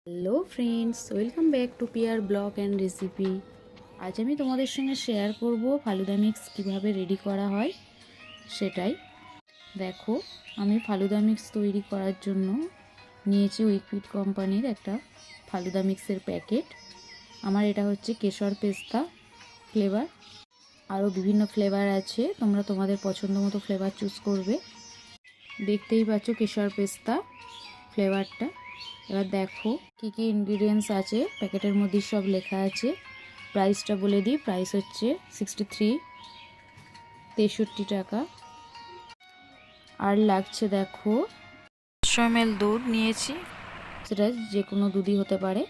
Hello friends, welcome back to পিয়ার blog and recipe. আজ আমি তোমাদের সঙ্গে শেয়ার করব ফালুদা মিক্স কীভাবে রেডি করা হয় সেটাই। দেখো, আমি ফালুদা মিক্স তৈরি করার জন্য নিয়েছি উইকফিল্ড কোম্পানির একটা ফালুদা মিক্সের প্যাকেট। আমার এটা হচ্ছে কেশর পেস্তা ফ্লেভার, আরও বিভিন্ন ফ্লেভার আছে, তোমরা তোমাদের পছন্দ মতো ফ্লেভার চুজ করবে। দেখতেই পাচ্ছ কেশর পেস্তা ফ্লেভারটা। এবার দেখো কী কী ইনগ্রিডিয়েন্টস আছে, প্যাকেটের মধ্যে সব লেখা আছে। প্রাইসটা বলে দিই, প্রাইস হচ্ছে 63 টাকা। আর লাগছে দেখো 500 ml দুধ নিয়েছি, সেটা যে কোনো দুধই হতে পারে।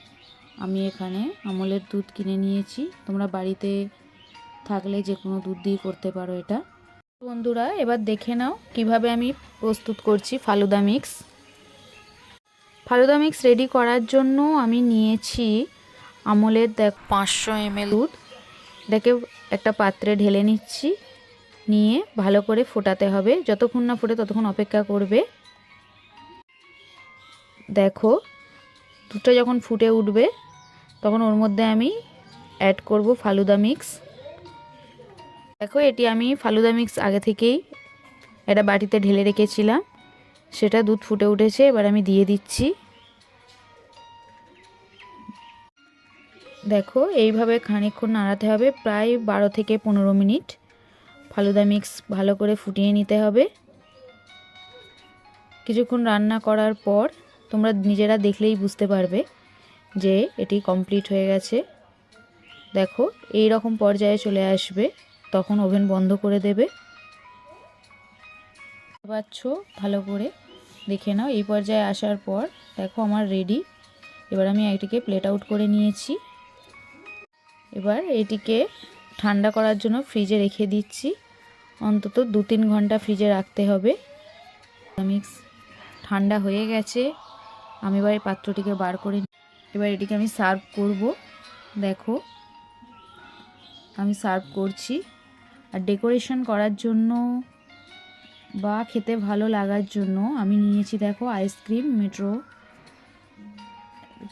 আমি এখানে আমলের দুধ কিনে নিয়েছি, তোমরা বাড়িতে থাকলে যে কোনো দুধ দিয়ে করতে পারো এটা। বন্ধুরা, এবার দেখে নাও কিভাবে আমি প্রস্তুত করছি falooda mix. Falooda mix ready করার জন্য আমি নিয়েছি আমলের 500 ml দুধ। এটাকে একটা পাত্রে ঢেলে নিচ্ছি, নিয়ে ভালো করে ফোটাতে হবে। যতক্ষণ না ফোটে ততক্ষণ অপেক্ষা করবে। দেখো, দুধটা যখন ফুটে উঠবে তখন ওর মধ্যে আমি অ্যাড করব ফালুদা মিক্স। দেখো, এটি আমি ফালুদা মিক্স আগে থেকেই একটা বাটিতে ঢেলে রেখেছিলাম, সেটা দুধ ফুটে উঠেছে। এবার আমি দিয়ে দিচ্ছি। দেখো, এইভাবে খানিকক্ষণ নাড়াতে হবে, প্রায় 12 থেকে 15 মিনিট ফালুদা মিক্স ভালো করে ফুটিয়ে নিতে হবে। কিছুক্ষণ রান্না করার পর তোমরা নিজেরা দেখলেই বুঝতে পারবে যে এটি কমপ্লিট হয়ে গেছে। দেখো, এই রকম পর্যায়ে চলে আসবে, তখন ওভেন বন্ধ করে দেবে। পাচ্ছ, ভালো করে দেখে নাও। এই পর্যায়ে আসার পর দেখো আমার রেডি। এবার আমি এটিকে প্লেট আউট করে নিয়েছি। এবার এটিকে ঠান্ডা করার জন্য ফ্রিজে রেখে দিচ্ছি, অন্তত 2-3 ঘন্টা ফ্রিজে রাখতে হবে। মিক্স ঠান্ডা হয়ে গেছে, আমি এবার এই পাত্রটিকে বার করে এবার এটিকে আমি সার্ভ করব। দেখো, আমি সার্ভ করছি। আর ডেকোরেশন করার জন্য বা খেতে ভালো লাগার জন্য আমি নিয়েছি দেখো আইসক্রিম মেট্রো।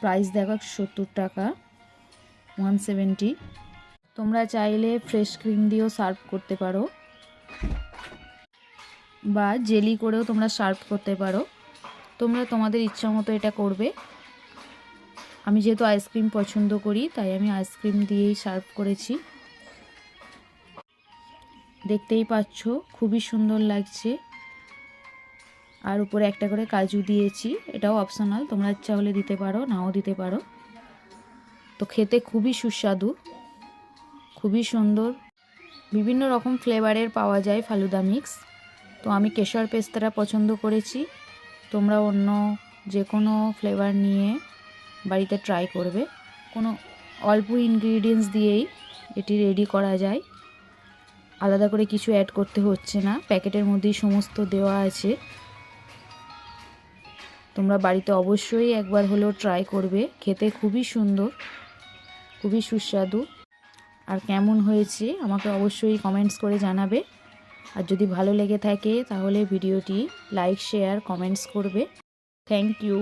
প্রাইস দেখো 70 টাকা, 170। তোমরা চাইলে ফ্রেশ ক্রিম দিয়েও সার্ভ করতে পারো, বা জেলি করেও তোমরা সার্ভ করতে পারো। তোমরা তোমাদের ইচ্ছা মতো এটা করবে। আমি যেহেতু আইসক্রিম পছন্দ করি তাই আমি আইসক্রিম দিয়েই সার্ভ করেছি। দেখতেই পাচ্ছ খুবই সুন্দর লাগছে। আর উপরে একটা করে কাজু দিয়েছি, এটাও অপশনাল, তোমরা ইচ্ছা হলে দিতে পারো, নাও দিতে পারো। তো খেতে খুবই সুস্বাদু, খুবই সুন্দর। বিভিন্ন রকম ফ্লেভারের পাওয়া যায় ফালুদা মিক্স। তো আমি কেশর পেস্তাটা পছন্দ করেছি, তোমরা অন্য যে কোনো ফ্লেভার নিয়ে বাড়িতে ট্রাই করবে। কোনো অল্প ইনগ্রিডিয়েন্টস দিয়েই এটি রেডি করা যায়, আলাদা করে কিছু অ্যাড করতে হচ্ছে না, প্যাকেটের মধ্যেই সমস্ত দেওয়া আছে। তোমরা বাড়িতে অবশ্যই একবার হলেও ট্রাই করবে, খেতে খুবই সুন্দর, খুবই সুস্বাদু। আর কেমন হয়েছে আমাকে অবশ্যই কমেন্টস করে জানাবে। আর যদি ভালো লেগে থাকে তাহলে ভিডিওটি লাইক, শেয়ার, কমেন্টস করবে। Thank you.